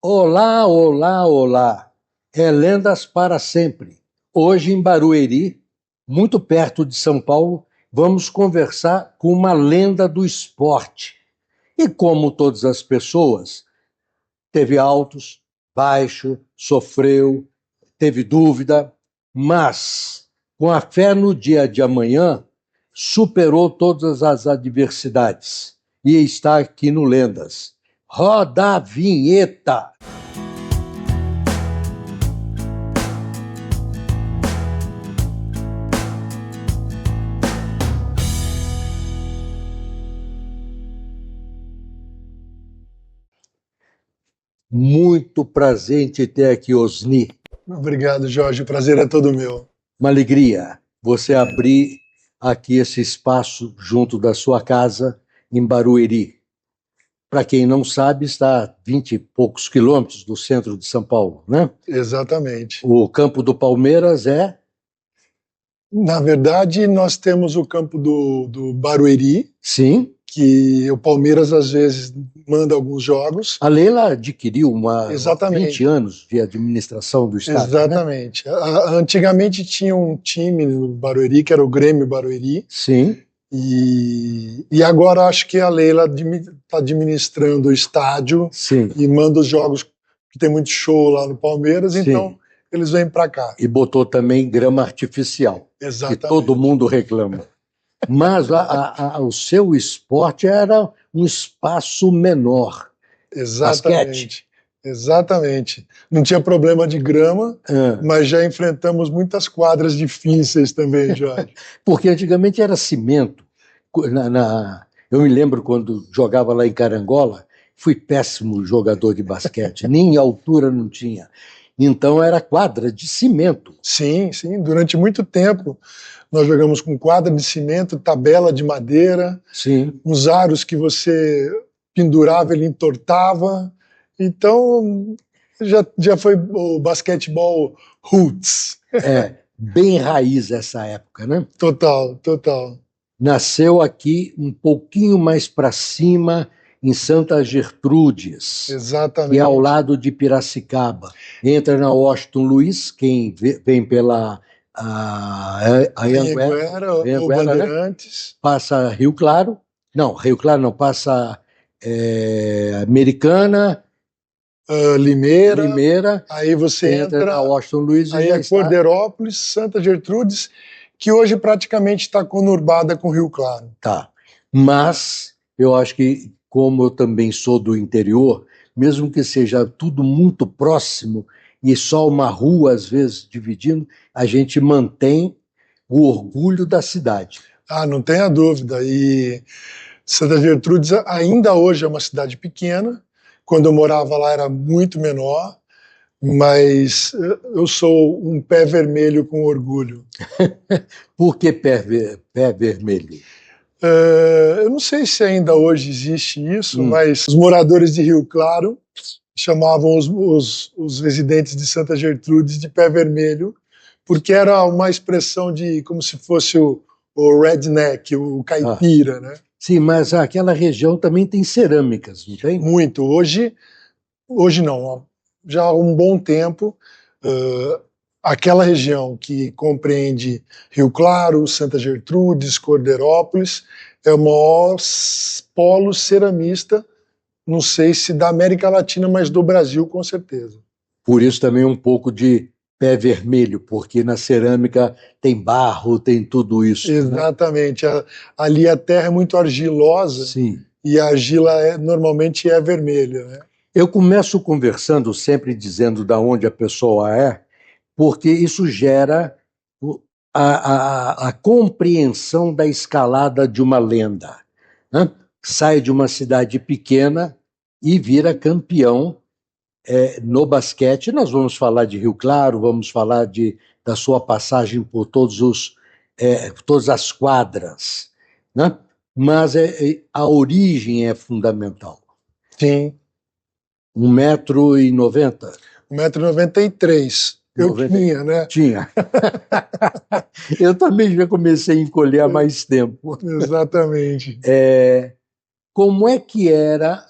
Olá, olá, olá. É Lendas para Sempre. Hoje em Barueri, muito perto de São Paulo, vamos conversar com uma lenda do esporte. E como todas as pessoas, teve altos, baixos, sofreu, teve dúvida, mas com a fé no dia de amanhã, superou todas as adversidades e está aqui no Lendas. Roda a vinheta! Muito prazer em te ter aqui, Osni. Obrigado, Jorge. O prazer é todo meu. Uma alegria você abrir aqui esse espaço junto da sua casa em Barueri. Para quem não sabe, está a 20 e poucos quilômetros do centro de São Paulo, né? Exatamente. O campo do Palmeiras é... Na verdade, nós temos o campo do Barueri, Sim. que o Palmeiras às vezes manda alguns jogos. A Leila adquiriu 20 Exatamente. anos de administração do estádio, né? Exatamente. Antigamente tinha um time no Barueri, que era o Grêmio Barueri, Sim. e agora acho que a Leila está administrando o estádio. Sim. E manda os jogos, que tem muito show lá no Palmeiras, Sim. Então eles vêm para cá. E botou também grama artificial, Exatamente. que todo mundo reclama. Mas o seu esporte era um espaço menor. Exatamente. Basquete. Exatamente. Não tinha problema de grama, mas já enfrentamos muitas quadras difíceis também, Jorge. Porque antigamente era cimento. Eu me lembro quando jogava lá em Carangola, fui péssimo jogador de basquete, nem altura não tinha. Então era quadra de cimento. Sim, sim. Durante muito tempo nós jogamos com quadra de cimento, tabela de madeira, sim. Uns aros que você pendurava, ele entortava. Então já foi o basquetebol roots. É, bem raiz essa época, né? Total, total. Nasceu aqui um pouquinho mais para cima, em Santa Gertrudes. Exatamente. Que é ao lado de Piracicaba. Entra na Washington Luiz, quem vem pela Anhanguera, ou Bandeirantes. Né? Passa Rio Claro. Não, Rio Claro não, passa Americana. Limeira, aí você entra na Washington Luiz aí é Corderópolis, Santa Gertrudes, que hoje praticamente está conurbada com Rio Claro. Tá, mas eu acho que, como eu também sou do interior, mesmo que seja tudo muito próximo e só uma rua às vezes dividindo, a gente mantém o orgulho da cidade. Ah, não tenha dúvida. E Santa Gertrudes ainda hoje é uma cidade pequena. Quando eu morava lá era muito menor, mas eu sou um pé vermelho com orgulho. Por que pé vermelho? Eu não sei se ainda hoje existe isso, mas os moradores de Rio Claro chamavam os residentes de Santa Gertrudes de pé vermelho, porque era uma expressão de como se fosse o redneck, o caipira, né? Sim, mas aquela região também tem cerâmicas, não tem? Muito. Hoje não. Já há um bom tempo, aquela região que compreende Rio Claro, Santa Gertrudes, Corderópolis, é o maior polo ceramista, não sei se da América Latina, mas do Brasil, com certeza. Por isso também um pouco de pé vermelho, porque na cerâmica tem barro, tem tudo isso. Exatamente. Né? Ali a terra é muito argilosa. Sim. E a argila normalmente é vermelha. Né? Eu começo conversando sempre dizendo de onde a pessoa é, porque isso gera a compreensão da escalada de uma lenda. Né? Sai de uma cidade pequena e vira campeão no basquete. Nós vamos falar de Rio Claro, vamos falar da sua passagem por todas as quadras, né? Mas a origem é fundamental. Sim. 1,90 m? 1,93 m. Eu tinha, né? Tinha. Eu também já comecei a encolher há mais tempo. Exatamente. Como é que era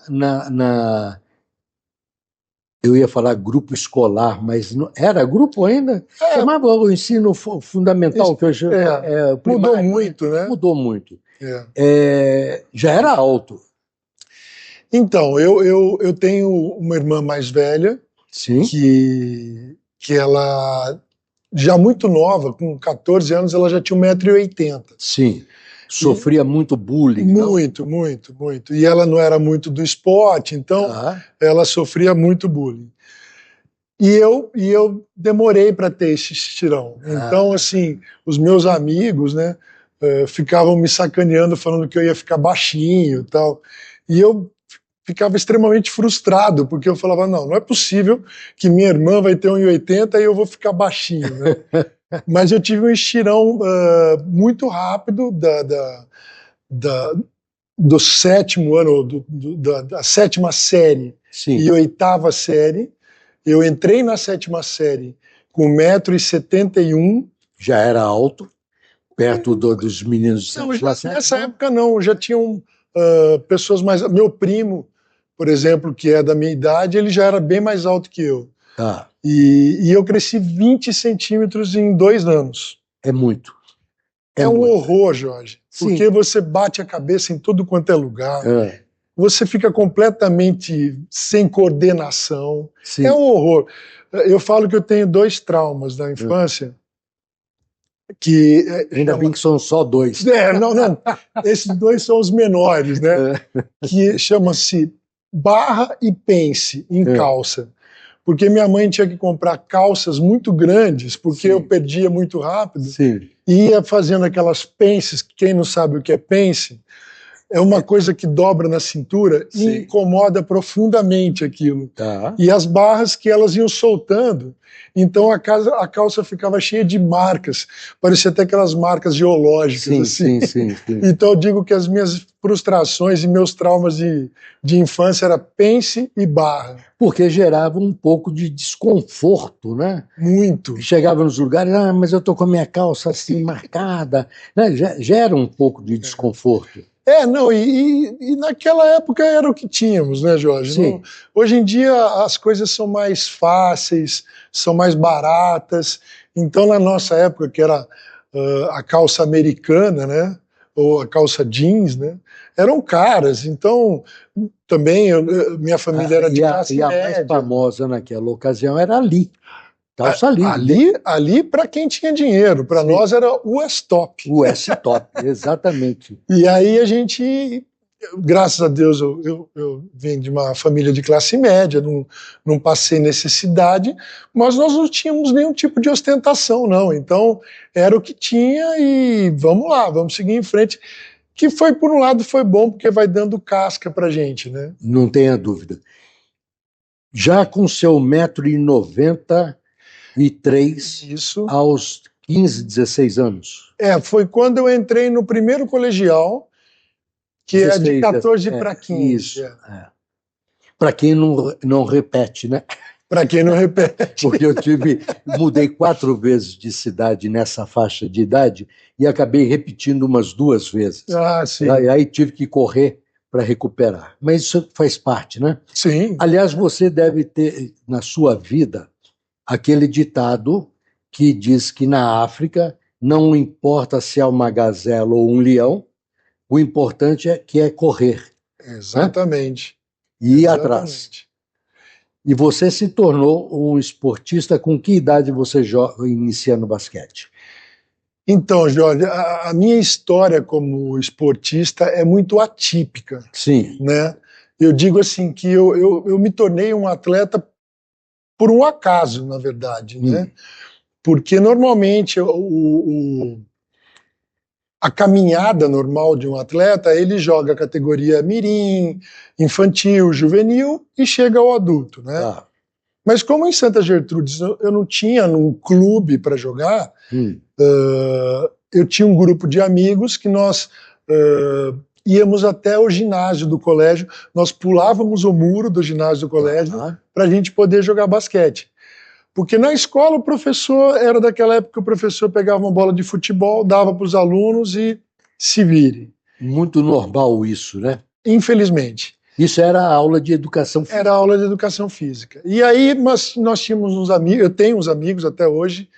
Eu ia falar grupo escolar, mas não, era grupo ainda? Chamava o ensino fundamental, que hoje é primário, mudou muito, né? Mudou muito. Já era alto. Então, eu tenho uma irmã mais velha, Sim. que ela, já muito nova, com 14 anos, ela já tinha 1,80 m. Sim. Sofria muito bullying. Muito, muito, muito. E ela não era muito do esporte, então ela sofria muito bullying. E eu demorei para ter esse estirão. Então, assim, os meus amigos, né, ficavam me sacaneando, falando que eu ia ficar baixinho e tal. E eu ficava extremamente frustrado, porque eu falava, não é possível que minha irmã vai ter 1,80 m e eu vou ficar baixinho, né? Mas eu tive um estirão muito rápido do sétimo ano, da sétima série. Sim. E oitava série. Eu entrei na sétima série com 1,71 m. Já era alto, perto dos meninos. Não, nessa época não, já tinham pessoas mais... Meu primo, por exemplo, que é da minha idade, ele já era bem mais alto que eu. E eu cresci 20 centímetros em 2 anos. É muito. É um horror, Jorge. Sim. Porque você bate a cabeça em tudo quanto é lugar. Você fica completamente sem coordenação. Sim. É um horror. Eu falo que eu tenho 2 traumas da infância. Que ainda bem que são só 2. Não. Esses 2 são os menores, né? Que chama-se barra e pence em calça. Porque minha mãe tinha que comprar calças muito grandes, porque eu perdia muito rápido. Sim. E ia fazendo aquelas pences, quem não sabe o que é pence, é uma coisa que dobra na cintura e incomoda profundamente aquilo. E as barras que elas iam soltando, então a calça ficava cheia de marcas, parecia até aquelas marcas geológicas. Sim. Então eu digo que as minhas frustrações e meus traumas de infância era pence e barra. Porque gerava um pouco de desconforto, né? Muito. Chegava nos lugares, mas eu tô com a minha calça assim marcada, né? Gera um pouco de desconforto. E naquela época era o que tínhamos, né, Jorge? Não, hoje em dia as coisas são mais fáceis, são mais baratas. Então, na nossa época, que era a calça americana, né, ou a calça jeans, né, eram caras. Então, também minha família era de classe média. E a mais famosa naquela ocasião era ali. Calça ali para quem tinha dinheiro, para nós era o S-Top. O S-Top, exatamente. E aí a gente, graças a Deus, eu vim de uma família de classe média, não passei necessidade, mas nós não tínhamos nenhum tipo de ostentação, não. Então era o que tinha e vamos lá, vamos seguir em frente. Que foi, por um lado, foi bom, porque vai dando casca pra gente, né? Não tenha dúvida. Já com seu 1,93 m, isso, aos 15, 16 anos. Foi quando eu entrei no primeiro colegial, que 16, é de 14 para 15. Isso. Para quem não repete, né? Para quem não repete. Porque eu mudei 4 vezes de cidade nessa faixa de idade e acabei repetindo umas 2 vezes. Sim. Aí tive que correr para recuperar. Mas isso faz parte, né? Sim. Aliás, você deve ter na sua vida aquele ditado que diz que na África não importa se é uma gazela ou um leão, o importante é correr. Exatamente. Né? E ir atrás. E você se tornou um esportista, com que idade você inicia no basquete? Então, Jorge, a minha história como esportista é muito atípica. Sim. Né? Eu digo assim que eu me tornei um atleta por um acaso, na verdade, né? Porque normalmente a caminhada normal de um atleta, ele joga a categoria mirim, infantil, juvenil e chega ao adulto, né? Mas como em Santa Gertrudes eu não tinha um clube para jogar, eu tinha um grupo de amigos que nós íamos até o ginásio do colégio, nós pulávamos o muro do ginásio do colégio para a gente poder jogar basquete. Porque na escola o professor, era daquela época que o professor pegava uma bola de futebol, dava para os alunos e se vire. Muito normal isso, né? Infelizmente. Isso era a aula de educação física. Era aula de educação física. E aí nós tínhamos uns amigos, eu tenho uns amigos até hoje,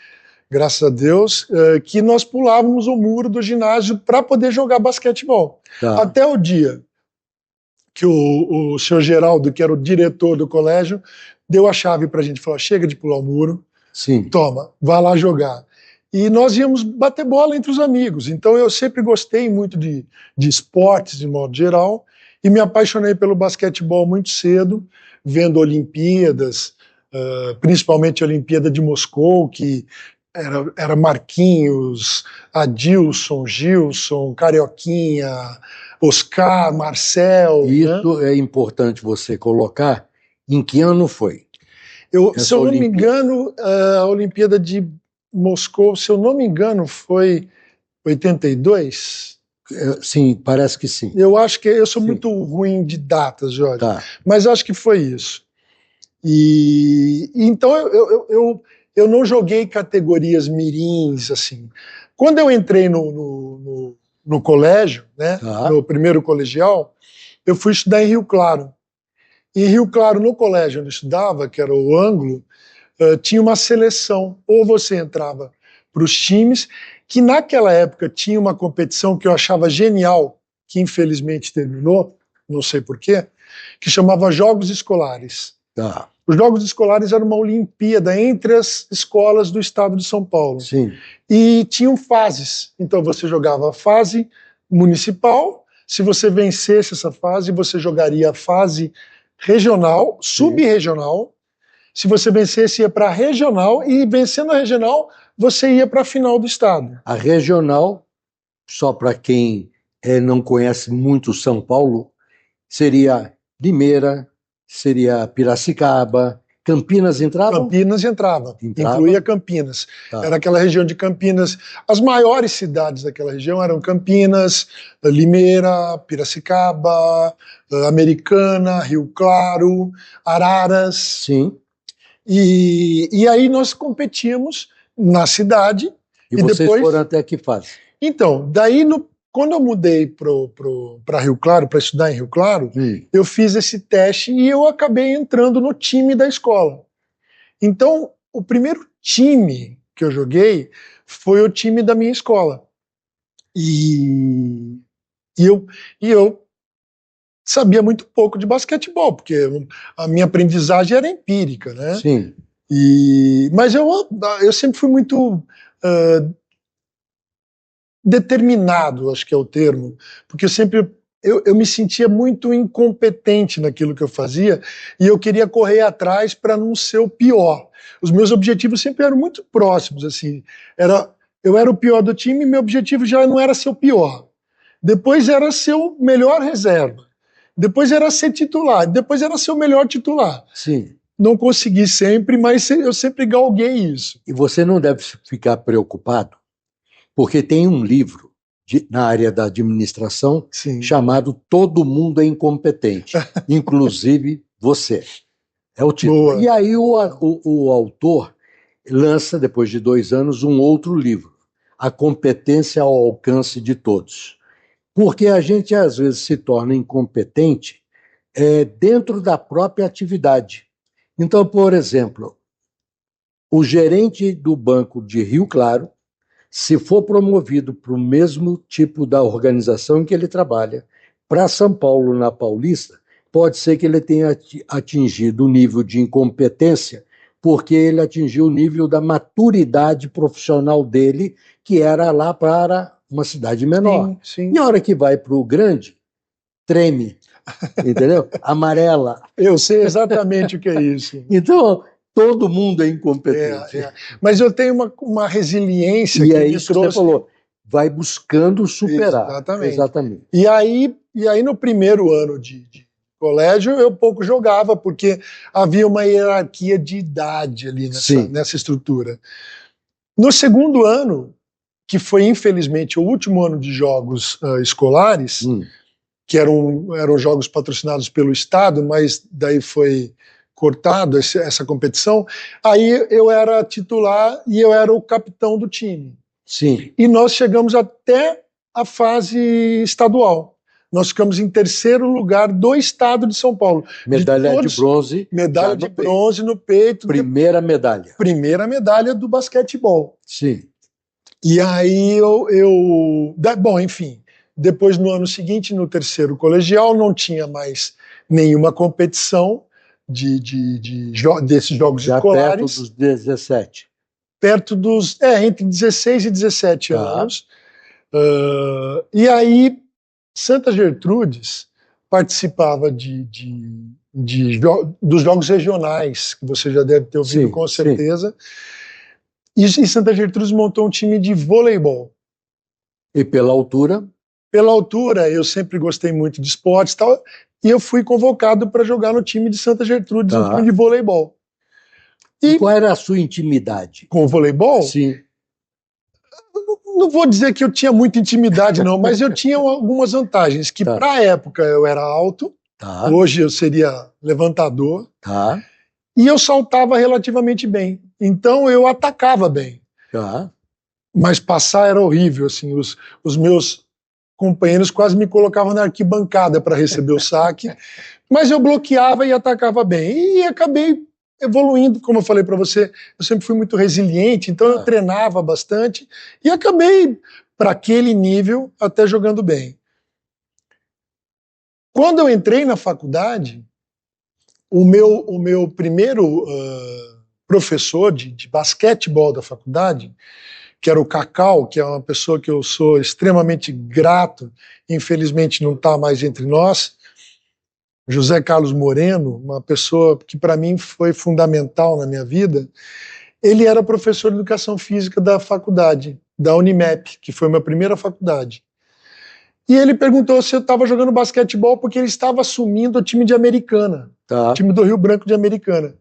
graças a Deus, que nós pulávamos o muro do ginásio para poder jogar basquetebol. Tá. Até o dia que o senhor Geraldo, que era o diretor do colégio, deu a chave para a gente, falou, chega de pular o muro, Sim. toma, vai lá jogar. E nós íamos bater bola entre os amigos. Então eu sempre gostei muito de esportes, de modo geral, e me apaixonei pelo basquetebol muito cedo, vendo Olimpíadas, principalmente a Olimpíada de Moscou, que era Marquinhos, Adilson, Gilson, Carioquinha, Oscar, Marcel. Isso, né? É importante você colocar. Em que ano foi? Se eu não me engano, a Olimpíada de Moscou, se eu não me engano, foi 82? Sim, parece que sim. Eu acho que eu sou muito ruim de datas, Jorge, mas acho que foi isso. E então eu não joguei categorias mirins, assim. Quando eu entrei no colégio, né, no primeiro colegial, eu fui estudar em Rio Claro. Em Rio Claro, no colégio onde eu estudava, que era o Ângulo, tinha uma seleção. Ou você entrava para os times, que naquela época tinha uma competição que eu achava genial, que infelizmente terminou, não sei porquê, que chamava Jogos Escolares. Tá. Os Jogos Escolares eram uma Olimpíada entre as escolas do estado de São Paulo. Sim. E tinham fases. Então você jogava a fase municipal, se você vencesse essa fase, você jogaria a fase regional, subregional. Se você vencesse, ia para a regional, e vencendo a regional, você ia para a final do estado. A regional, só para quem não conhece muito São Paulo, seria Limeira, seria Piracicaba, Campinas entrava? Campinas entrava. Incluía Campinas. Tá. Era aquela região de Campinas. As maiores cidades daquela região eram Campinas, Limeira, Piracicaba, Americana, Rio Claro, Araras. Sim. E aí nós competíamos na cidade. E vocês depois foram até que fase? Então, daí quando eu mudei para Rio Claro, para estudar em Rio Claro, eu fiz esse teste e eu acabei entrando no time da escola. Então, o primeiro time que eu joguei foi o time da minha escola. E eu sabia muito pouco de basquetebol, porque a minha aprendizagem era empírica, né? Sim. Mas eu sempre fui muito determinado, acho que é o termo, porque eu me sentia muito incompetente naquilo que eu fazia e eu queria correr atrás para não ser o pior. Os meus objetivos sempre eram muito próximos, assim. Eu era o pior do time e meu objetivo já não era ser o pior. Depois era ser o melhor reserva. Depois era ser titular. Depois era ser o melhor titular. Sim. Não consegui sempre, mas eu sempre galguei isso. E você não deve ficar preocupado, porque tem um livro na área da administração chamado Todo Mundo é Incompetente, inclusive você. É o título. Boa. E aí o autor lança, depois de 2 anos, um outro livro, A Competência ao Alcance de Todos. Porque a gente, às vezes, se torna incompetente dentro da própria atividade. Então, por exemplo, o gerente do Banco de Rio Claro, se for promovido para o mesmo tipo da organização em que ele trabalha, para São Paulo, na Paulista, pode ser que ele tenha atingido o nível de incompetência, porque ele atingiu o nível da maturidade profissional dele, que era lá para uma cidade menor. Sim, sim. E a hora que vai para o grande, treme, entendeu? Amarela. Eu sei exatamente o que é isso. Então, todo mundo é incompetente. Mas eu tenho uma resiliência e que é me isso trouxe... que você falou. Vai buscando superar. Exatamente. E aí no primeiro ano de colégio eu pouco jogava, porque havia uma hierarquia de idade ali nessa estrutura. No segundo ano, que foi infelizmente o último ano de jogos escolares, que eram jogos patrocinados pelo Estado, mas daí foi cortado essa competição, aí eu era titular e eu era o capitão do time. Sim. E nós chegamos até a fase estadual. nós ficamos em terceiro lugar do estado de São Paulo. Medalha de bronze. Medalha de bronze no peito. Primeira medalha. Primeira medalha do basquetebol. Sim. E aí bom, enfim, depois no ano seguinte, no terceiro colegial, não tinha mais nenhuma competição desses jogos já escolares. Perto dos 17. Perto dos, entre 16 e 17 anos. E aí, Santa Gertrudes participava dos jogos regionais, que você já deve ter ouvido, sim, com certeza. Sim. E Santa Gertrudes montou um time de voleibol. E pela altura? Pela altura, eu sempre gostei muito de esportes e tal, e eu fui convocado para jogar no time de Santa Gertrudes, um time de voleibol. E qual era a sua intimidade? Com o voleibol? Sim. Não vou dizer que eu tinha muita intimidade, não, mas eu tinha algumas vantagens, que para a época eu era alto, hoje eu seria levantador, e eu saltava relativamente bem. Então eu atacava bem. Mas passar era horrível, assim, os meus companheiros quase me colocavam na arquibancada para receber o saque, mas eu bloqueava e atacava bem. E acabei evoluindo, como eu falei para você, eu sempre fui muito resiliente, então eu treinava bastante e acabei para aquele nível até jogando bem. Quando eu entrei na faculdade, o meu primeiro professor de basquetebol da faculdade, que era o Cacau, que é uma pessoa que eu sou extremamente grato, infelizmente não está mais entre nós, José Carlos Moreno, uma pessoa que para mim foi fundamental na minha vida, ele era professor de educação física da faculdade, da Unimep, que foi a minha primeira faculdade. E ele perguntou se eu estava jogando basquetebol porque ele estava assumindo o time de Americana, o time do Rio Branco de Americana.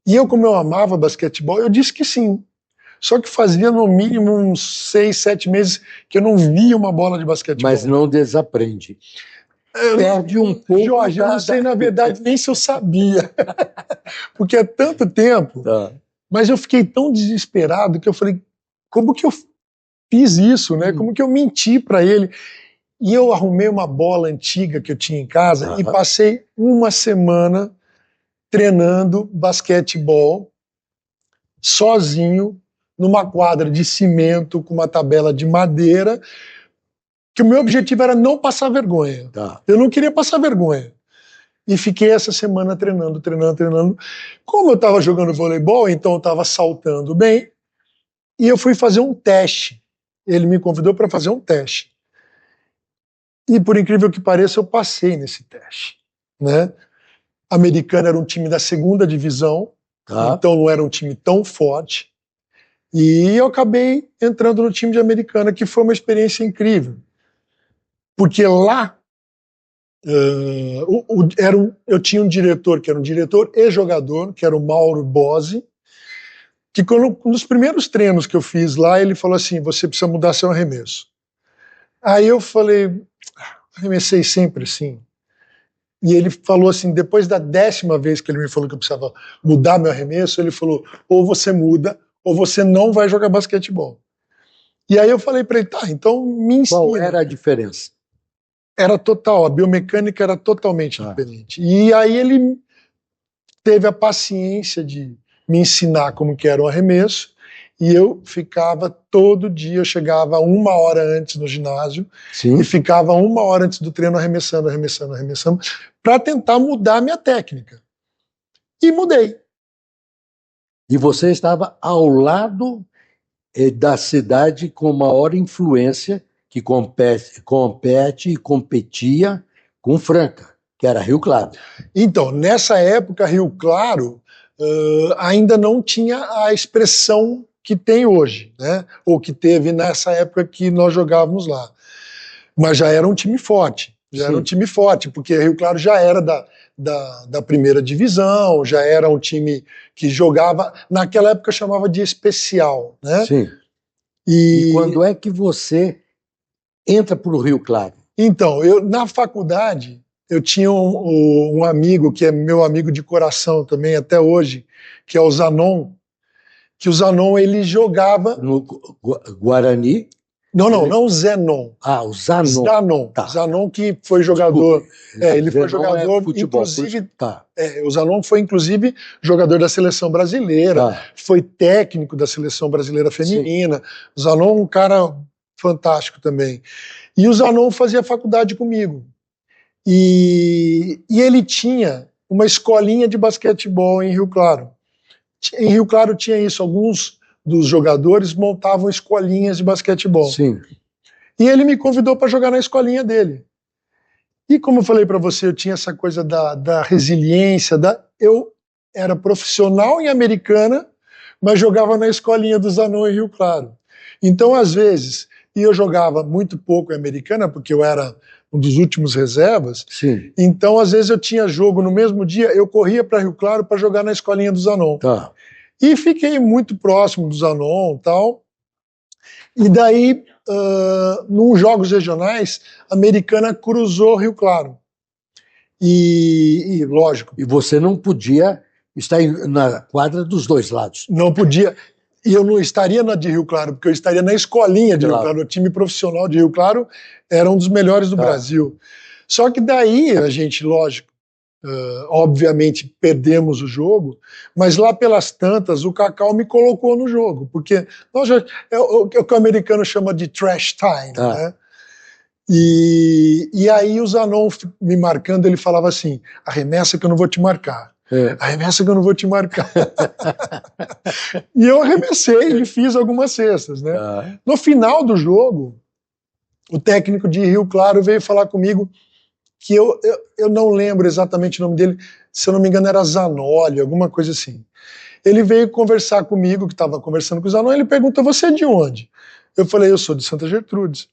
E eu, como eu amava basquetebol, eu disse que sim. Só que fazia no mínimo uns 6, 7 meses que eu não via uma bola de basquetebol. Mas não desaprende. Perde um pouco. Jorge, eu não sei, na verdade, nem se eu sabia. Porque é tanto tempo. Mas eu fiquei tão desesperado que eu falei, como que eu fiz isso, né? Como que eu menti para ele? E eu arrumei uma bola antiga que eu tinha em casa e passei uma semana treinando basquetebol sozinho numa quadra de cimento com uma tabela de madeira, que o meu objetivo era não passar vergonha. Eu não queria passar vergonha. E fiquei essa semana treinando. Como eu estava jogando voleibol, então eu estava saltando bem, e eu fui fazer um teste. Ele me convidou para fazer um teste. E por incrível que pareça, eu passei nesse teste, né? Americano era um time da segunda divisão, então não era um time tão forte. E eu acabei entrando no time de Americana, que foi uma experiência incrível. Porque lá eu tinha um diretor, que era um diretor e jogador, que era o Mauro Bose, que nos primeiros treinos que eu fiz lá, ele falou assim, você precisa mudar seu arremesso. Aí eu falei, arremessei sempre assim. E ele falou assim, depois da 10ª vez que ele me falou que eu precisava mudar meu arremesso, ele falou, ou você muda, ou você não vai jogar basquetebol. E aí eu falei para ele, então me ensina. Qual era a diferença? Era total, a biomecânica era totalmente diferente. E aí ele teve a paciência de me ensinar como que era o arremesso, e eu ficava todo dia, eu chegava 1 hora antes no ginásio, e ficava 1 hora antes do treino arremessando, para tentar mudar a minha técnica. E mudei. E você estava ao lado da cidade com maior influência, que compete e competia com Franca, que era Rio Claro. Então, nessa época, Rio Claro ainda não tinha a expressão que tem hoje, né? Ou que teve nessa época que nós jogávamos lá. Mas já era um time forte, porque Rio Claro já era da primeira divisão, já era um time que jogava, naquela época chamava de especial, né? Sim. E quando é que você entra para o Rio Claro? Então, na faculdade, eu tinha um amigo, que é meu amigo de coração também até hoje, que é o Zanon, que o Zanon ele jogava... No Guarani? Não Zenon. Ah, o Zanon. Zanon. Tá. Zanon que foi jogador. Ele foi Zenon jogador, futebol, inclusive. tá. O Zanon foi, inclusive, jogador da seleção brasileira, Tá. foi técnico da seleção brasileira feminina. Sim. O Zanon é um cara fantástico também. E o Zanon fazia faculdade comigo. E ele tinha uma escolinha de basquetebol em Rio Claro. Em Rio Claro tinha isso, alguns dos jogadores montavam escolinhas de basquetebol. Sim. E ele me convidou para jogar na escolinha dele. E como eu falei para você, eu tinha essa coisa da resiliência, eu era profissional em Americana, mas jogava na escolinha do Zanon em Rio Claro. Então, às vezes, e eu jogava muito pouco em Americana, porque eu era um dos últimos reservas. Sim. Então, às vezes, eu tinha jogo no mesmo dia, eu corria para Rio Claro para jogar na escolinha do Zanon. Tá. E fiquei muito próximo do Zanon e tal. E daí, nos jogos regionais, a Americana cruzou Rio Claro. E lógico. E você não podia estar na quadra dos dois lados. Não podia. E eu não estaria na de Rio Claro, porque eu estaria na escolinha de Rio Claro. O time profissional de Rio Claro era um dos melhores do Brasil. Só que daí a gente, lógico, obviamente perdemos o jogo, mas lá pelas tantas o Cacau me colocou no jogo, porque é o que o americano chama de trash time, né? E aí o Zanon me marcando, ele falava assim, arremessa que eu não vou te marcar. Arremessa que eu não vou te marcar. E eu arremessei e fiz algumas cestas, né? No final do jogo, o técnico de Rio Claro veio falar comigo, que eu não lembro exatamente o nome dele, se eu não me engano era Zanoli, alguma coisa assim. Ele veio conversar comigo, que estava conversando com o Zanon, ele perguntou, você é de onde? Eu falei, eu sou de Santa Gertrudes.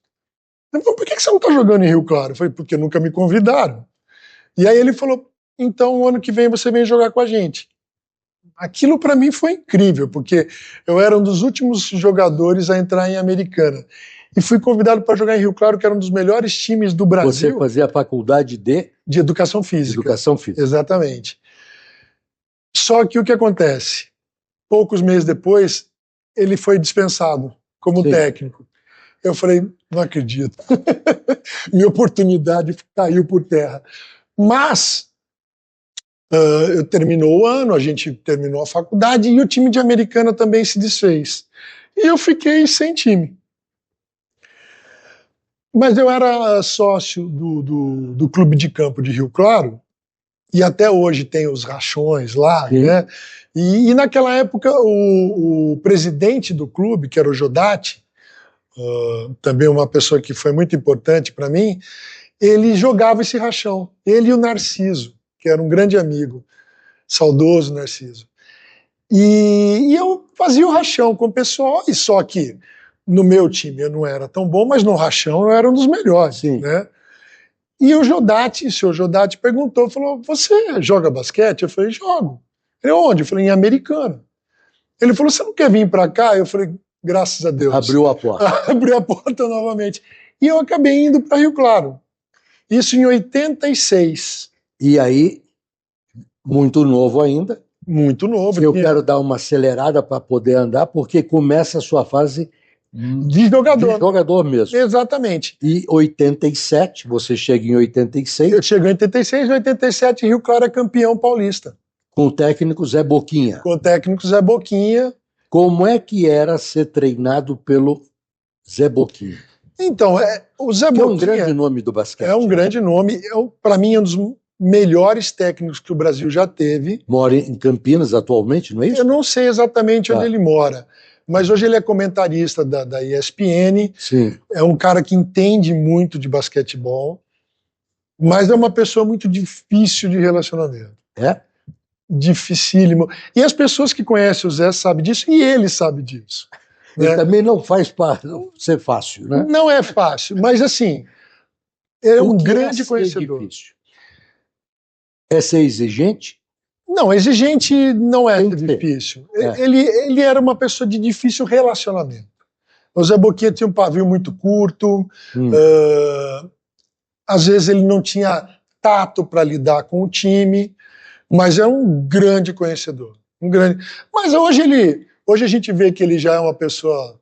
Ele falou, por que você não está jogando em Rio Claro? Eu falei, porque nunca me convidaram. E aí ele falou, então o ano que vem você vem jogar com a gente. Aquilo para mim foi incrível, porque eu era um dos últimos jogadores a entrar em Americana. E fui convidado para jogar em Rio Claro, que era um dos melhores times do Brasil. Você fazia a faculdade de Educação Física. Educação Física. Exatamente. Só que o que acontece? Poucos meses depois, ele foi dispensado como técnico. Eu falei, não acredito. Minha oportunidade caiu por terra. Mas eu terminou o ano, a gente terminou a faculdade e o time de Americana também se desfez. E eu fiquei sem time. Mas eu era sócio do Clube de Campo de Rio Claro, e até hoje tem os rachões lá, né? E naquela época o presidente do clube, que era o Jodati, também uma pessoa que foi muito importante para mim, ele jogava esse rachão, ele e o Narciso, que era um grande amigo, saudoso Narciso. E eu fazia o rachão com o pessoal, e só que no meu time eu não era tão bom, mas no rachão eu era um dos melhores, né? E o senhor Jodati perguntou, falou, você joga basquete? Eu falei, jogo. Ele, onde? Eu falei, em Americana. Ele falou, você não quer vir para cá? Eu falei, graças a Deus. Abriu a porta. Abriu a porta novamente. E eu acabei indo para Rio Claro. Isso em 86. E aí, muito novo ainda. Muito novo. Eu quero dar uma acelerada para poder andar, porque começa a sua fase de jogador. De jogador mesmo. Exatamente. E 87, você chega em 86. Eu chego em 86, em 87 Rio Claro é campeão paulista. Com o técnico Zé Boquinha. Com o técnico Zé Boquinha. Como é que era ser treinado pelo Zé Boquinha? Então, o Zé Boquinha... É um grande nome do basquete. É um grande nome. Para mim, é um dos melhores técnicos que o Brasil já teve. Mora em Campinas atualmente, não é isso? Eu não sei exatamente onde ele mora. Mas hoje ele é comentarista da ESPN. Sim. É um cara que entende muito de basquetebol, mas é uma pessoa muito difícil de relacionamento. É? Dificílimo. E as pessoas que conhecem o Zé sabem disso, e ele sabe disso. Ele também não faz para ser fácil, né? Não é fácil, mas assim, é um grande conhecedor. Difícil? É ser exigente? Não, exigente não é difícil. Ele era uma pessoa de difícil relacionamento. O Zé Boquinha tinha um pavio muito curto, às vezes ele não tinha tato para lidar com o time, mas é um grande conhecedor. Mas hoje a gente vê que ele já é uma pessoa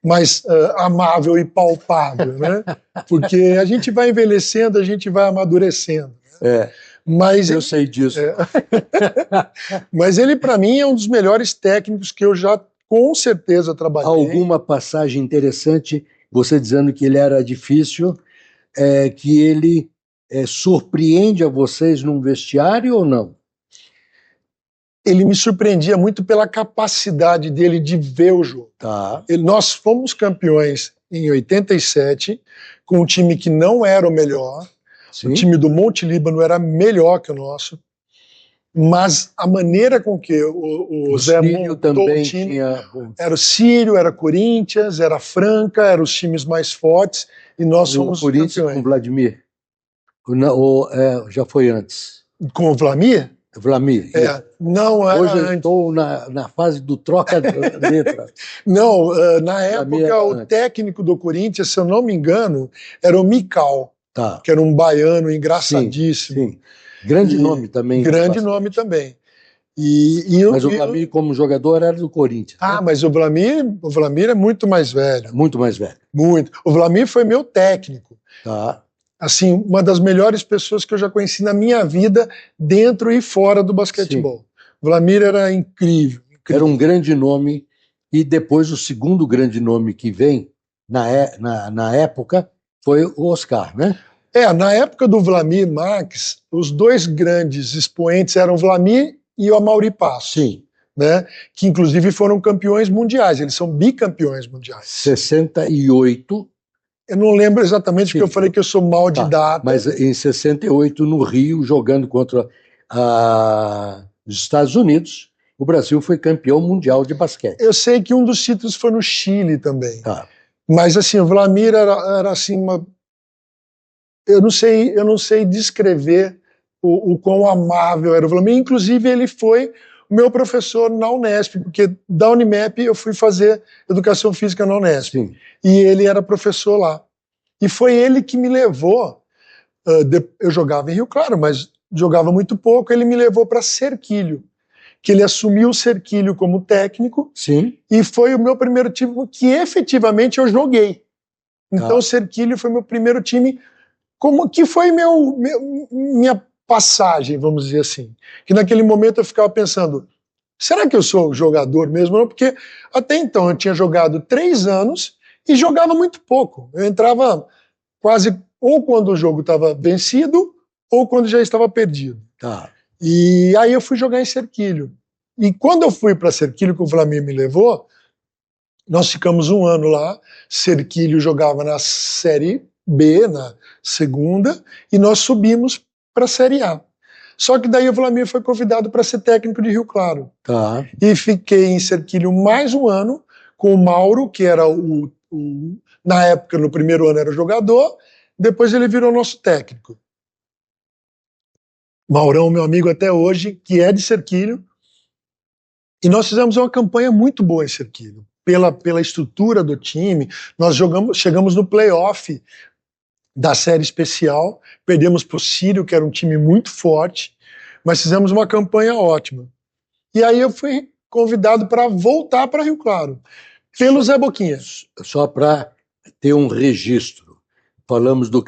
mais amável e palpável, né? Porque a gente vai envelhecendo, a gente vai amadurecendo. Mas eu sei disso. Mas ele, para mim, é um dos melhores técnicos que eu já, com certeza, trabalhei. Alguma passagem interessante, você dizendo que ele era difícil, que ele surpreende a vocês num vestiário ou não? Ele me surpreendia muito pela capacidade dele de ver o jogo. Tá. Nós fomos campeões em 87, com um time que não era o melhor. Sim. O time do Monte Líbano era melhor que o nosso. Mas a maneira com que o Zé montou também o time, tinha... era o Sírio, era Corinthians, era Franca, eram os times mais fortes, e nós fomos Corinthians campeões. Com o Vladimir? Já foi antes? Com o Vladimir? Vladimir. Não era. Hoje eu estou na fase do troca-letra. Não, na época o técnico do Corinthians, se eu não me engano, era o Mical, que era um baiano engraçadíssimo. Sim. Grande nome também. Grande nome também. Mas o Vladimir, como jogador, era do Corinthians. Mas o Vladimir é muito mais velho. Muito mais velho. Muito. O Vladimir foi meu técnico. Tá. Assim, uma das melhores pessoas que eu já conheci na minha vida, dentro e fora do basquetebol. Sim. O Vladimir era incrível. Era um grande nome. E depois o segundo grande nome que vem, na época, foi o Oscar, né? Na época do Vladimir Marques, os dois grandes expoentes eram o Vladimir e o Amaury Passo. Sim. Né? Que inclusive foram campeões mundiais, eles são bicampeões mundiais. 68. Eu não lembro exatamente, porque eu falei que eu sou mal de data. Mas em 68, no Rio, jogando contra os Estados Unidos, o Brasil foi campeão mundial de basquete. Eu sei que um dos títulos foi no Chile também. Tá. Mas assim, o Vladimir era assim uma... Eu não sei descrever o quão amável era o Vladimir. Inclusive, ele foi o meu professor na Unesp, porque da Unimap eu fui fazer educação física na Unesp. Sim. E ele era professor lá. E foi ele que me levou, eu jogava em Rio Claro, mas jogava muito pouco, ele me levou para Cerquilho, que ele assumiu o Cerquilho como técnico. Sim. E foi o meu primeiro time que efetivamente eu joguei. Então o Cerquilho foi meu primeiro time, que foi minha passagem, vamos dizer assim. Que naquele momento eu ficava pensando, será que eu sou jogador mesmo? Não, porque até então eu tinha jogado 3 anos e jogava muito pouco. Eu entrava quase ou quando o jogo estava vencido ou quando já estava perdido. Tá. E aí eu fui jogar em Cerquilho. E quando eu fui para Cerquilho, que o Vladimir me levou, nós ficamos 1 ano lá. Cerquilho jogava na Série B, na segunda, e nós subimos para a Série A. Só que daí o Vladimir foi convidado para ser técnico de Rio Claro. Tá. E fiquei em Cerquilho mais 1 ano, com o Mauro, que era na época, no primeiro ano era jogador, depois ele virou nosso técnico. Maurão, meu amigo até hoje, que é de Cerquilho, e nós fizemos uma campanha muito boa em Cerquilho, pela estrutura do time. Nós chegamos no playoff da série especial, perdemos para o Sírio, que era um time muito forte, mas fizemos uma campanha ótima. E aí eu fui convidado para voltar para Rio Claro, pelo Zé Boquinha. Só para ter um registro, falamos do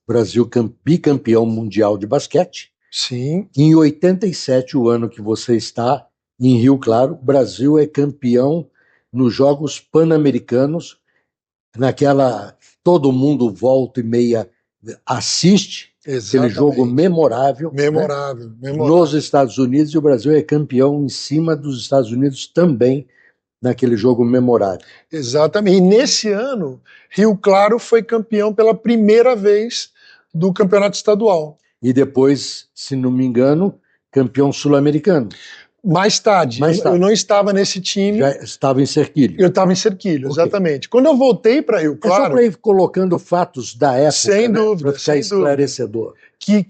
Brasil bicampeão mundial de basquete. Sim. Em 87, o ano que você está em Rio Claro, o Brasil é campeão nos Jogos Pan-Americanos, todo mundo volta e meia assiste. Exatamente. Aquele jogo memorável. Memorável. Nos Estados Unidos, e o Brasil é campeão em cima dos Estados Unidos também, naquele jogo memorável. Exatamente. E nesse ano, Rio Claro foi campeão pela primeira vez do campeonato estadual. E depois, se não me engano, campeão sul-americano. Mais tarde. Eu não estava nesse time. Já estava em Cerquilho. Eu estava em Cerquilho, exatamente. Quando eu voltei para Rio Claro... só para ir colocando fatos da época, sem dúvida, para ficar esclarecedor. Que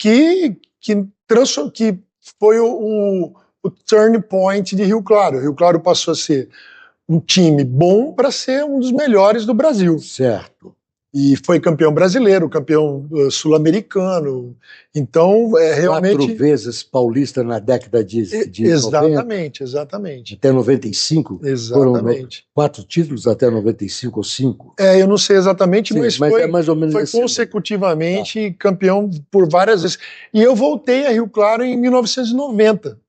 foi o turn point de Rio Claro. Rio Claro passou a ser um time bom para ser um dos melhores do Brasil. Certo. E foi campeão brasileiro, campeão sul-americano. Então, realmente... 4 vezes paulista na década de 90. Exatamente. Até 95? Exatamente. Foram 4 títulos até 95 ou 5? Eu não sei exatamente, sim, mas foi, mais ou menos foi consecutivamente campeão por várias vezes. E eu voltei a Rio Claro em 1990.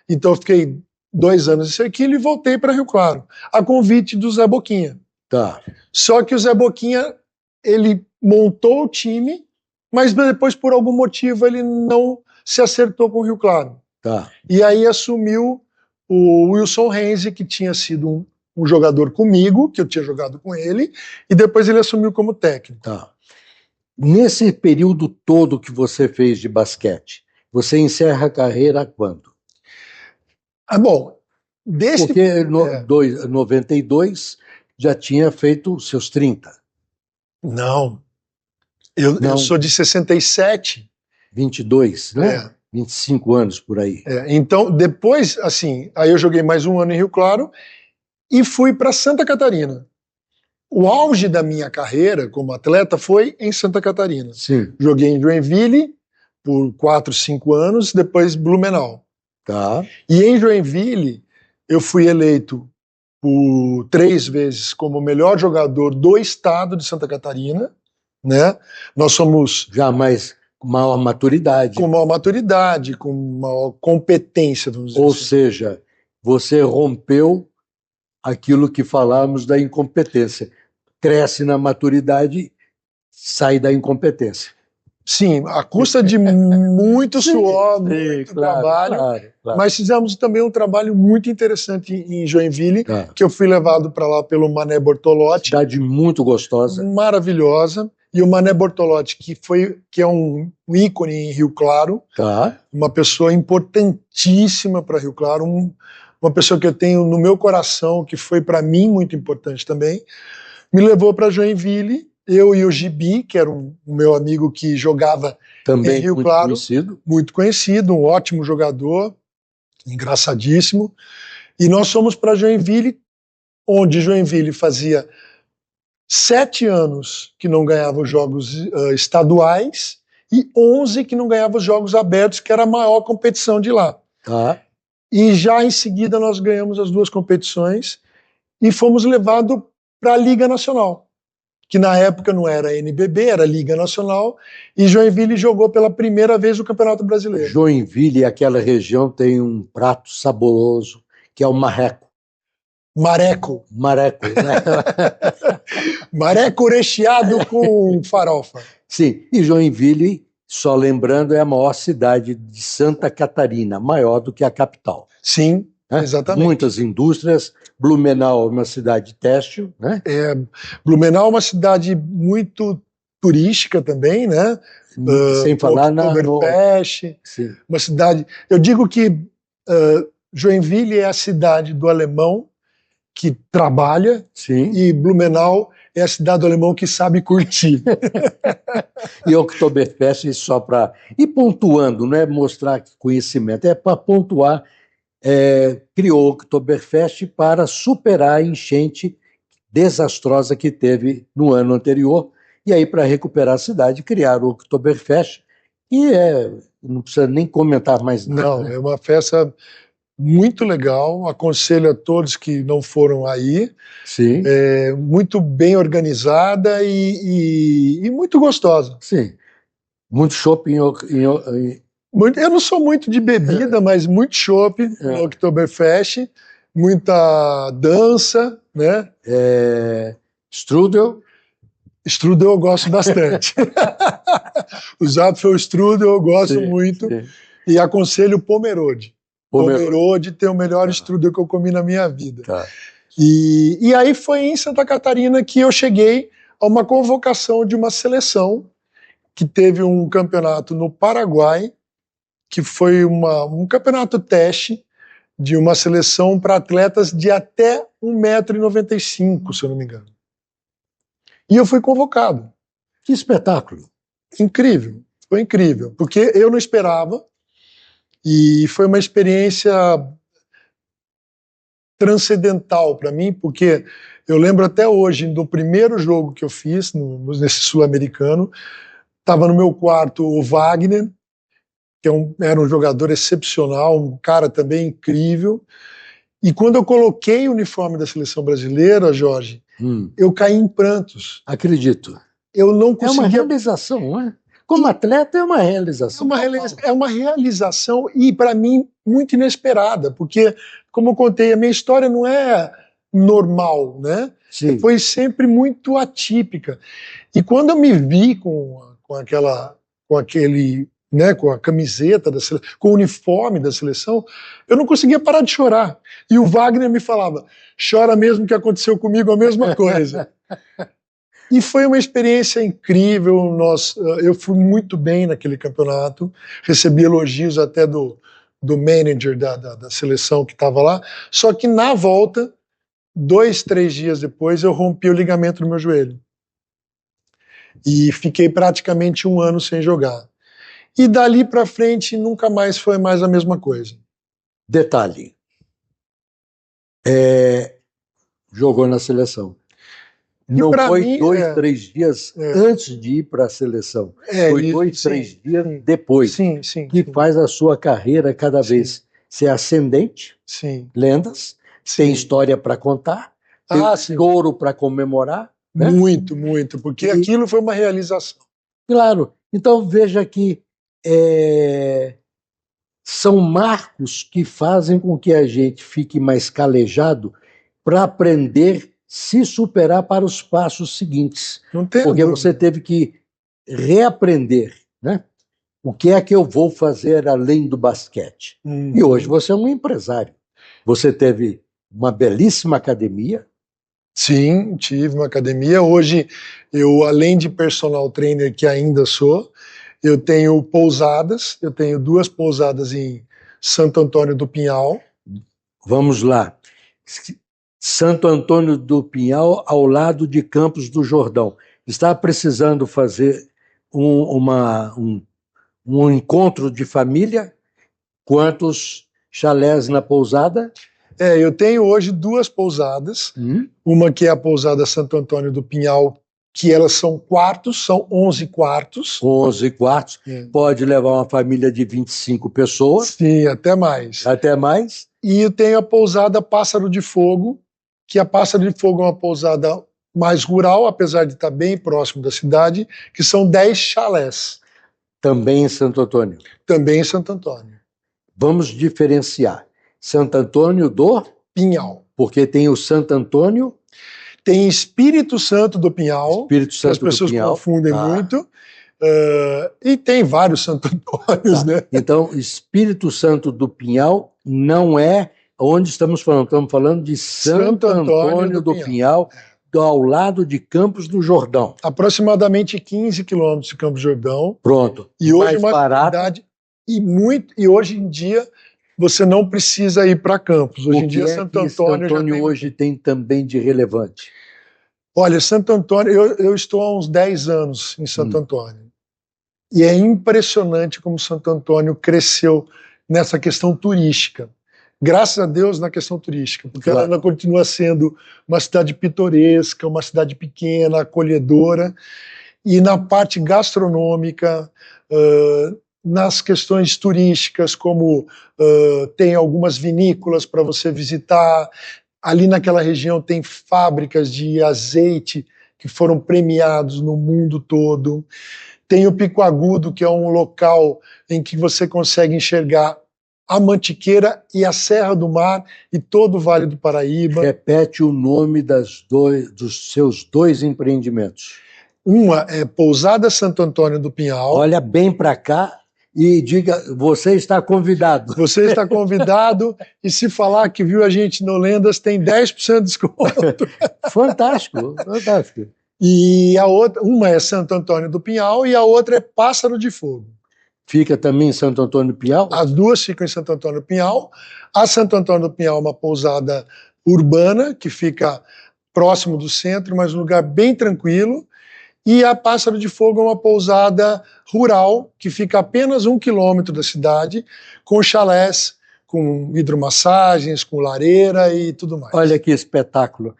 Então eu fiquei 2 anos em Serquilho e voltei para Rio Claro, a convite do Zé Boquinha. Tá. Só que o Zé Boquinha, ele montou o time, mas depois, por algum motivo, ele não se acertou com o Rio Claro. Tá. E aí assumiu o Wilson Renzi, que tinha sido um jogador comigo, que eu tinha jogado com ele, e depois ele assumiu como técnico. Tá. Nesse período todo que você fez de basquete, você encerra a carreira quando? Bom, porque 92 já tinha feito seus 30. Não. Eu sou de 67. 22, né? 25 anos por aí. Então, depois, assim, aí eu joguei mais 1 ano em Rio Claro e fui para Santa Catarina. O auge da minha carreira como atleta foi em Santa Catarina. Sim. Joguei em Joinville por 4, 5 anos, depois Blumenau. Tá. E em Joinville, eu fui eleito por 3 vezes como o melhor jogador do estado de Santa Catarina, né? Nós somos... Já mais com maior maturidade. Com maior maturidade, com maior competência, vamos dizer Ou assim. seja, você rompeu aquilo que falamos da incompetência. Cresce na maturidade, sai da incompetência. Sim, à custa de muito suor, muito trabalho, claro. Mas fizemos também um trabalho muito interessante em Joinville, que eu fui levado para lá pelo Mané Bortolotti. Cidade muito gostosa. Maravilhosa. E o Mané Bortolotti, que é um ícone em Rio Claro, uma pessoa importantíssima para Rio Claro, uma pessoa que eu tenho no meu coração, que foi para mim muito importante também, me levou para Joinville. Eu e o Gibi, que era o meu amigo que jogava também em Rio muito Claro, conhecido. Muito conhecido, um ótimo jogador, engraçadíssimo. E nós fomos para Joinville, onde Joinville fazia 7 anos que não ganhava os jogos estaduais e 11 que não ganhava os jogos abertos, que era a maior competição de lá. E já em seguida nós ganhamos as 2 competições e fomos levados para a Liga Nacional, que na época não era NBB, era Liga Nacional, e Joinville jogou pela primeira vez o Campeonato Brasileiro. Joinville e aquela região tem um prato saboroso, que é o marreco. Mareco, né? Mareco recheado com farofa. Sim, e Joinville, só lembrando, é a maior cidade de Santa Catarina, maior do que a capital. Sim, exatamente. Muitas indústrias. Blumenau é uma cidade têxtil, né? Blumenau é uma cidade muito turística também, né? Sem falar na Oktoberfest, uma cidade... Eu digo que Joinville é a cidade do alemão que trabalha. Sim. E Blumenau é a cidade do alemão que sabe curtir. E Oktoberfest só para... E pontuando, não é mostrar conhecimento, é para pontuar. Criou o Oktoberfest para superar a enchente desastrosa que teve no ano anterior, e aí para recuperar a cidade criaram o Oktoberfest, e não precisa nem comentar mais nada. Não, é uma festa muito legal, aconselho a todos que não foram aí. Sim. Muito bem organizada e muito gostosa. Sim, muito shopping eu não sou muito de bebida, mas muito chopp no Oktoberfest, muita dança, né? Strudel? Strudel eu gosto bastante. O Zapfelstrudel eu gosto muito. Sim. E aconselho o Pomerode. Pomerode tem o melhor strudel que eu comi na minha vida. E aí foi em Santa Catarina que eu cheguei a uma convocação de uma seleção que teve um campeonato no Paraguai, que foi um campeonato teste de uma seleção para atletas de até 1,95 m, se eu não me engano. E eu fui convocado. Que espetáculo! Incrível, foi incrível, porque eu não esperava, e foi uma experiência transcendental para mim, porque Eu lembro até hoje do primeiro jogo que eu fiz nesse Sul-Americano. Estava no meu quarto o Wagner, que era um jogador excepcional, um cara também incrível. E quando eu coloquei o uniforme da seleção brasileira, Jorge, eu caí em prantos. Acredito. Eu não conseguia... É uma realização, não é? Como atleta, é uma realização. É uma realização e, para mim, muito inesperada, porque, como eu contei, a minha história não é normal, né? Sim. Foi sempre muito atípica. E quando eu me vi com aquele, né, com a camiseta da seleção, com o uniforme da seleção, eu não conseguia parar de chorar. E o Wagner me falava: chora mesmo, que aconteceu comigo a mesma coisa. E foi uma experiência incrível. Eu fui muito bem naquele campeonato, recebi elogios até do manager da seleção que estava lá. Só que na volta, 2, 3 dias depois, eu rompi o ligamento do meu joelho. E fiquei praticamente 1 ano sem jogar. E dali para frente nunca mais foi mais a mesma coisa. Detalhe. Jogou na seleção. Não foi mim, 2, 3 dias antes de ir para a seleção. Foi 2, 3 dias depois. Sim, que faz a sua carreira cada vez ser ascendente. Sim. Lendas. Tem história para contar. Tem ouro para comemorar. Né? Muito, muito. Porque aquilo foi uma realização. Claro. Então veja que são marcos que fazem com que a gente fique mais calejado para aprender se superar para os passos seguintes. Não tem porque dúvida. você teve que reaprender, né? O que é que eu vou fazer além do basquete? E hoje você é um empresário. Você teve uma belíssima academia. Sim, tive uma academia. Hoje, eu, além de personal trainer, que ainda sou, eu tenho pousadas. Eu tenho 2 pousadas em Santo Antônio do Pinhal. Vamos lá. Santo Antônio do Pinhal, ao lado de Campos do Jordão. Está precisando fazer um encontro de família? Quantos chalés na pousada? Eu tenho hoje 2 pousadas. Uma que é a pousada Santo Antônio do Pinhal, que elas são quartos, são 11 quartos. 11 quartos. Pode levar uma família de 25 pessoas. Sim, até mais. Até mais. E eu tenho a pousada Pássaro de Fogo, que a Pássaro de Fogo é uma pousada mais rural, apesar de estar bem próximo da cidade, que são 10 chalés. Também em Santo Antônio? Também em Santo Antônio. Vamos diferenciar. Santo Antônio do Pinhal. Porque tem o Santo Antônio... Tem Espírito Santo do Pinhal, Espírito Santo que as pessoas do Pinhal. confundem muito. E tem vários Santo Antônios, né? Então, Espírito Santo do Pinhal não é onde estamos falando. Estamos falando de Santo Antônio do Pinhal, ao lado de Campos do Jordão. Aproximadamente 15 quilômetros de Campos do Jordão. Pronto. E hoje mais barato. E hoje em dia você não precisa ir para Campos. Hoje em dia Santo Antônio hoje tem também de relevante? Olha, Santo Antônio, eu estou há uns 10 anos em Santo Antônio. E é impressionante como Santo Antônio cresceu nessa questão turística. Graças a Deus na questão turística, porque ela continua sendo uma cidade pitoresca, uma cidade pequena, acolhedora, e na parte gastronômica, nas questões turísticas, como tem algumas vinícolas para você visitar. Ali naquela região tem fábricas de azeite que foram premiados no mundo todo. Tem o Pico Agudo, que é um local em que você consegue enxergar a Mantiqueira e a Serra do Mar e todo o Vale do Paraíba. Repete o nome dos seus 2 empreendimentos. Uma é Pousada Santo Antônio do Pinhal. Olha bem para cá e diga, você está convidado. Você está convidado, e se falar que viu a gente no Lendas, tem 10% de desconto. Fantástico, fantástico. E a outra, uma é Santo Antônio do Pinhal e a outra é Pássaro de Fogo. Fica também em Santo Antônio do Pinhal? As 2 ficam em Santo Antônio do Pinhal. A Santo Antônio do Pinhal é uma pousada urbana, que fica próximo do centro, mas um lugar bem tranquilo. E a Pássaro de Fogo é uma pousada rural, que fica a apenas 1 quilômetro da cidade, com chalés, com hidromassagens, com lareira e tudo mais. Olha que espetáculo.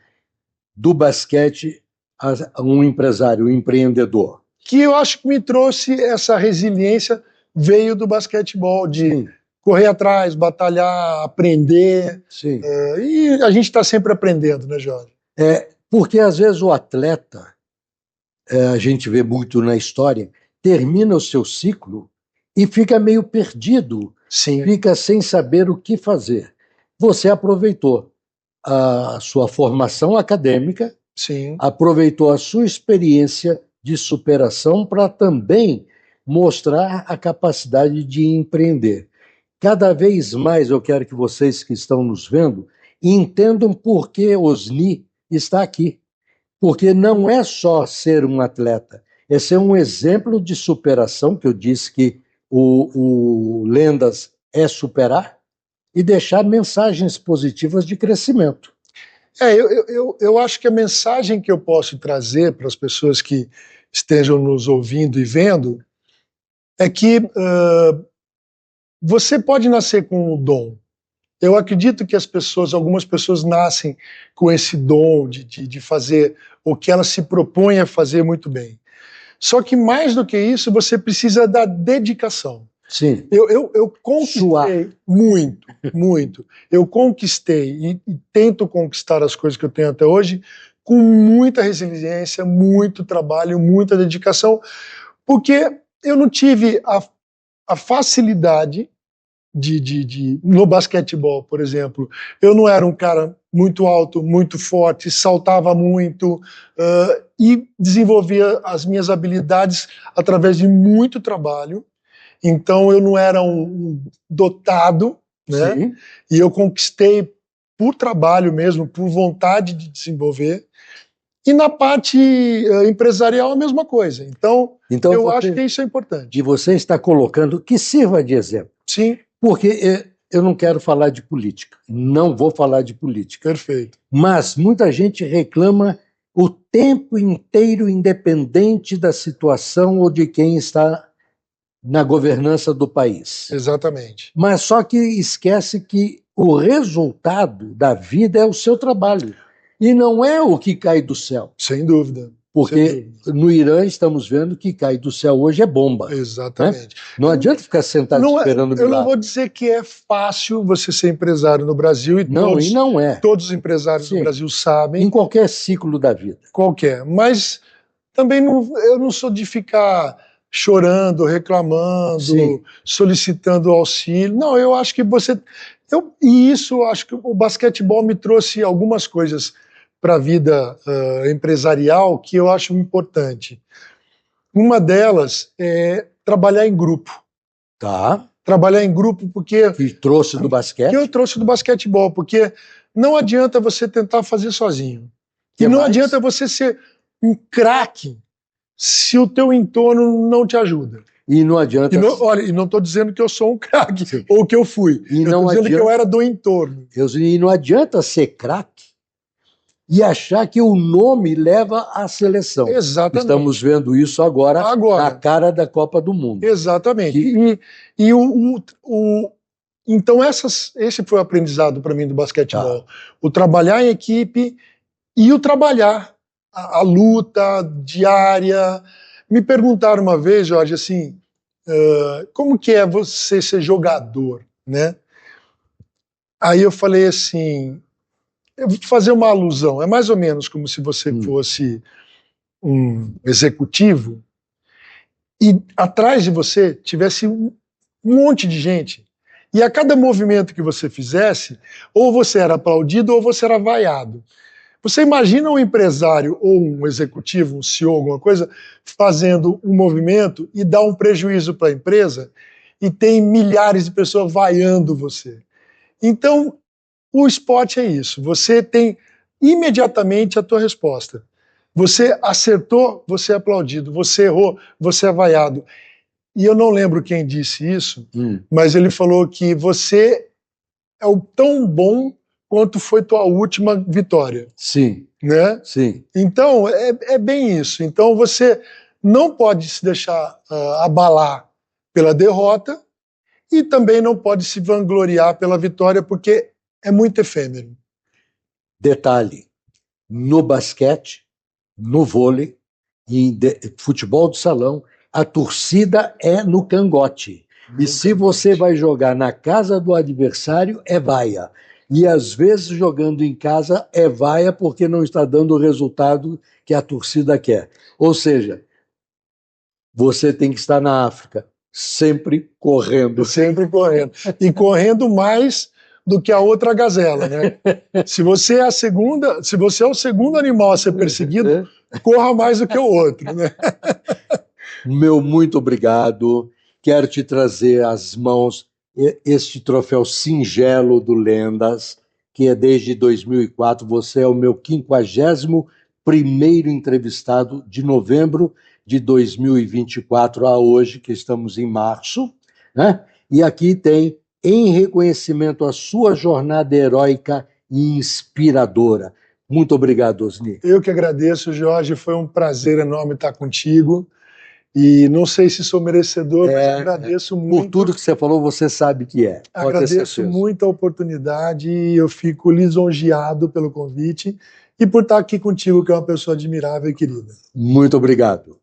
do basquete a um empresário, um empreendedor? Que eu acho que me trouxe essa resiliência, veio do basquetebol, de Sim, correr atrás, batalhar, aprender. sim. E a gente está sempre aprendendo, né, Jorge? Porque às vezes o atleta, a gente vê muito na história, termina o seu ciclo e fica meio perdido, Sim, fica sem saber o que fazer. Você aproveitou a sua formação acadêmica, sim. aproveitou a sua experiência de superação para também mostrar a capacidade de empreender. Cada vez mais eu quero que vocês que estão nos vendo entendam por que Osni está aqui. Porque não é só ser um atleta, é ser um exemplo de superação, que eu disse que o Lendas é superar, e deixar mensagens positivas de crescimento. Eu acho que a mensagem que eu posso trazer para as pessoas que estejam nos ouvindo e vendo é que você pode nascer com um dom. Eu acredito que algumas pessoas nascem com esse dom de fazer o que elas se propõem a fazer muito bem. Só que mais do que isso, você precisa da dedicação. Sim. Eu conquistei muito, muito. Eu conquistei e tento conquistar as coisas que eu tenho até hoje com muita resiliência, muito trabalho, muita dedicação, porque eu não tive a facilidade no basquetebol, por exemplo. Eu não era um cara muito alto, muito forte, saltava muito e desenvolvia as minhas habilidades através de muito trabalho. Então eu não era um dotado, né? Sim. E eu conquistei por trabalho mesmo, por vontade de desenvolver. E na parte empresarial a mesma coisa. Então eu acho que isso é importante. E você está colocando que sirva de exemplo. Sim. Porque eu não quero falar de política, não vou falar de política. Perfeito. Mas muita gente reclama o tempo inteiro, independente da situação ou de quem está na governança do país. Exatamente. Mas só que esquece que o resultado da vida é o seu trabalho. E não é o que cai do céu. Sem dúvida. Porque no Irã estamos vendo que cai do céu hoje é bomba. Exatamente. Né? Não adianta ficar sentado esperando milagre. Eu não vou dizer que é fácil você ser empresário no Brasil e não é. Todos os empresários do Brasil sabem. Em qualquer ciclo da vida. Qualquer. Mas também eu não sou de ficar chorando, reclamando, solicitando auxílio. Não, eu acho que e isso, eu acho que o basquetebol me trouxe algumas coisas para a vida empresarial que eu acho importante. Uma delas é trabalhar em grupo. Tá. Trabalhar em grupo porque... Que trouxe do basquete? Que eu trouxe do basquetebol, porque não adianta você tentar fazer sozinho. E não adianta você ser um craque se o teu entorno não te ajuda. E não adianta... Olha, e não estou dizendo que eu sou um craque, ou que eu fui. Eu estou dizendo que eu era do entorno. E não adianta ser craque e achar que o nome leva à seleção. Exatamente. Estamos vendo isso agora. Na cara da Copa do Mundo. Exatamente. Então esse foi o aprendizado para mim do basquetebol. O trabalhar em equipe e o trabalhar, a luta diária. Me perguntaram uma vez, Jorge, assim, como que é você ser jogador, né? Aí eu falei assim, eu vou fazer uma alusão, é mais ou menos como se você fosse um executivo e atrás de você tivesse um monte de gente. E a cada movimento que você fizesse, ou você era aplaudido ou você era vaiado. Você imagina um empresário ou um executivo, um CEO, alguma coisa, fazendo um movimento e dá um prejuízo para a empresa e tem milhares de pessoas vaiando você. Então, o esporte é isso. Você tem imediatamente a tua resposta. Você acertou, você é aplaudido. Você errou, você é vaiado. E eu não lembro quem disse isso, mas ele falou que você é o tão bom quanto foi tua última vitória. Sim. Né? Sim. Então, é bem isso. Então, você não pode se deixar abalar pela derrota e também não pode se vangloriar pela vitória, porque é muito efêmero. Detalhe, no basquete, no vôlei, em futebol de salão, a torcida é no cangote. E se você vai jogar na casa do adversário, é vaia. E às vezes jogando em casa é vaia porque não está dando o resultado que a torcida quer. Ou seja, você tem que estar na África, sempre correndo. Sempre correndo. E correndo mais do que a outra gazela, né? Se você é o segundo animal a ser perseguido, corra mais do que o outro, né? Meu muito obrigado. Quero te trazer às mãos este troféu singelo do Lendas, que é desde 2004. Você é o meu 51º entrevistado de novembro de 2024 a hoje, que estamos em março, né? E aqui tem, em reconhecimento à sua jornada heróica e inspiradora. Muito obrigado, Osni. Eu que agradeço, Jorge. Foi um prazer enorme estar contigo. E não sei se sou merecedor, mas agradeço muito. Por tudo que você falou, você sabe que é. Agradeço muito a oportunidade e eu fico lisonjeado pelo convite e por estar aqui contigo, que é uma pessoa admirável e querida. Muito obrigado.